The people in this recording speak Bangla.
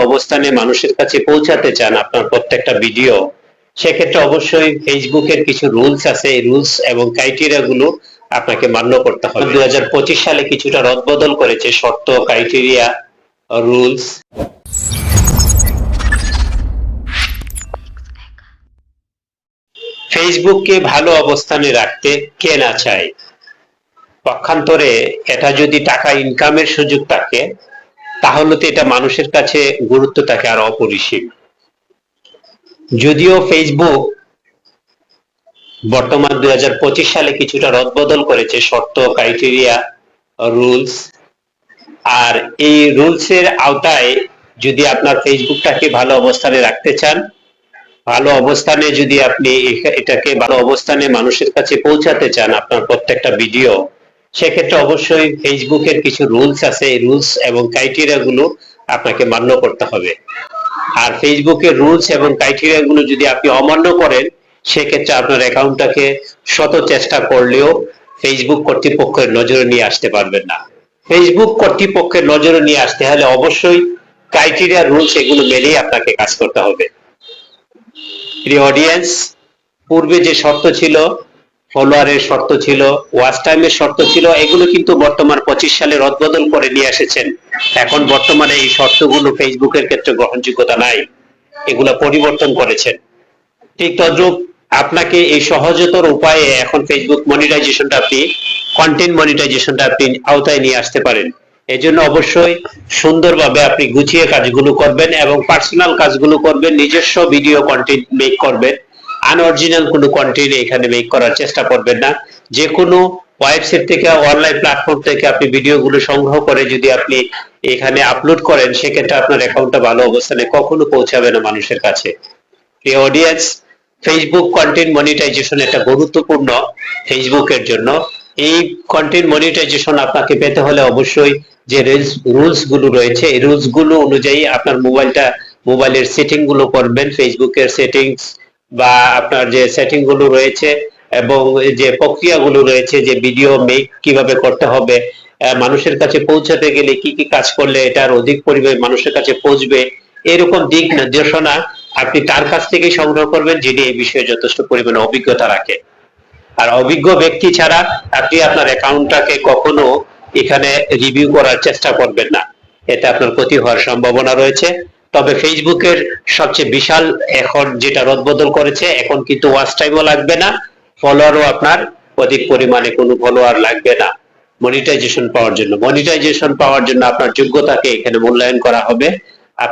অবস্থানে মানুষের কাছে পৌঁছাতে চান আপনার প্রত্যেকটা ভিডিও, সেক্ষেত্রে অবশ্যই ফেসবুকের কিছু রুলস আছে। এই রুলস এবং ক্রাইটেরিয়া গুলো আপনাকে মান্য করতে হবে। 2025 সালে কিছুটা রদবদল করেছে শর্ত, ক্রাইটেরিয়া, রুলস। ফেসবুককে ভালো অবস্থানে রাখতে কে না চায়? পক্ষান্তরে এটা যদি টাকা ইনকামের সুযোগ থাকে, তাহলে তো এটা মানুষের কাছে গুরুত্ব থাকে আর অপরিসীম। যদিও ফেসবুক বর্তমান 2025 সালে কিছুটা রদবদল করেছে শর্ত, ক্রাইটেরিয়া, রুলস। আর এই রুলসের আওতায় যদি আপনার ফেসবুকটাকে ভালো অবস্থানে রাখতে চান, ভালো অবস্থানে যদি আপনি এটাকে ভালো অবস্থানে মানুষের কাছে পৌঁছাতে চান আপনার প্রত্যেকটা ভিডিও, সেক্ষেত্রে অবশ্যই ফেসবুকের কিছু রুলস আছে। এই রুলস এবং ক্রাইটেরিয়া গুলো আপনাকে মান্য করতে হবে। আর ফেসবুকের রুলস এবং ক্রাইটেরিয়া গুলো যদি আপনি অমান্য করেন, সেক্ষেত্রে আপনার অ্যাকাউন্টটাকে শত চেষ্টা করলেও ফেসবুক কর্তৃপক্ষের নজরে নিয়ে আসতে পারবেন না। ফেসবুক কর্তৃপক্ষের নজরে নিয়ে আসতে হলে অবশ্যই ক্রাইটেরিয়া, রুলস এগুলো মেনেই আপনাকে কাজ করতে হবে। প্রিয় অডিয়েন্স, পূর্বে যে শর্ত ছিল, ফলোয়ারের শর্ত ছিল, ওয়াচ টাইমের শর্ত ছিল, এগুলো কিন্তু বর্তমান 25 সালে রদবদল করে নিয়ে এসেছেন। এখন বর্তমানে এই শর্তগুলো ফেসবুকের ক্ষেত্রে গ্রহণযোগ্যতা নাই, এগুলো পরিবর্তন করেছেন। ঠিক তদ্রূপ আপনাকে এই সহজতর উপায়ে এখন ফেসবুক মনিটাইজেশনটা আপনি, কন্টেন্ট মনিটাইজেশনটা আপনি আওতায় নিয়ে আসতে পারেন। এজন্য অবশ্যই সুন্দরভাবে আপনি গুছিয়ে কাজগুলো করবেন এবং পার্সোনাল কাজগুলো করবেন, নিজস্ব ভিডিও কন্টেন্ট মেক করবেন। আনঅরিজিনাল কোনো কন্টেন্ট এখানে মেক করার চেষ্টা করবেন না। যে কোনো ওয়েবসাইট থেকে, অনলাইন প্ল্যাটফর্ম থেকে আপনি ভিডিওগুলো সংগ্রহ করে যদি আপনি এখানে আপলোড করেন, সেক্ষেত্রে আপনার অ্যাকাউন্টটা ভালো অবস্থানে কখনো পৌঁছাবে না মানুষের কাছে। প্রিয় অডিয়েন্স, ফেসবুক কন্টেন্ট মনিটাইজেশন একটা গুরুত্বপূর্ণ ফেসবুকের জন্য। এই কন্টেন্ট মনিটাইজেশন আপনাকে পেতে হলে অবশ্যই যে রুলস গুলো রয়েছে, এই রুলস গুলো অনুযায়ী আপনার মোবাইলের সেটিং গুলো করবেন। ফেসবুকের সেটিংস বা আপনার যে সেটিং গুলো রয়েছে এবং যে প্রক্রিয়াগুলো রয়েছে, যে ভিডিও মেক কিভাবে করতে হবে, মানুষের কাছে পৌঁছাতে গেলে কি কি কাজ করলে এটার অধিক পরিমাণে মানুষের কাছে পৌঁছবে, এরকম দিক নির্দেশনা আপনি তার কাছ থেকে সংগ্রহ করবেন যিনি এই বিষয়ে যথেষ্ট পরিমাণে অভিজ্ঞতা রাখে। আর অভিজ্ঞ ব্যক্তি ছাড়া আপনি আপনার অ্যাকাউন্টটাকে কখনো এখানে রিভিউ করার চেষ্টা করবেন না, এতে আপনার ক্ষতি হওয়ার সম্ভাবনা রয়েছে। তবে ফেসবুকের সবচেয়ে বিশাল এখন যেটা রদবদল করেছে, এখন কিন্তু ওয়াচ টাইমও লাগবে না, ফলোয়ারও আপনার অধিক পরিমাণে কোনো ফলোয়ার লাগবে না মনিটাইজেশন পাওয়ার জন্য। মনিটাইজেশন পাওয়ার জন্য আপনার যোগ্যতাকে এখানে মূল্যায়ন করা হবে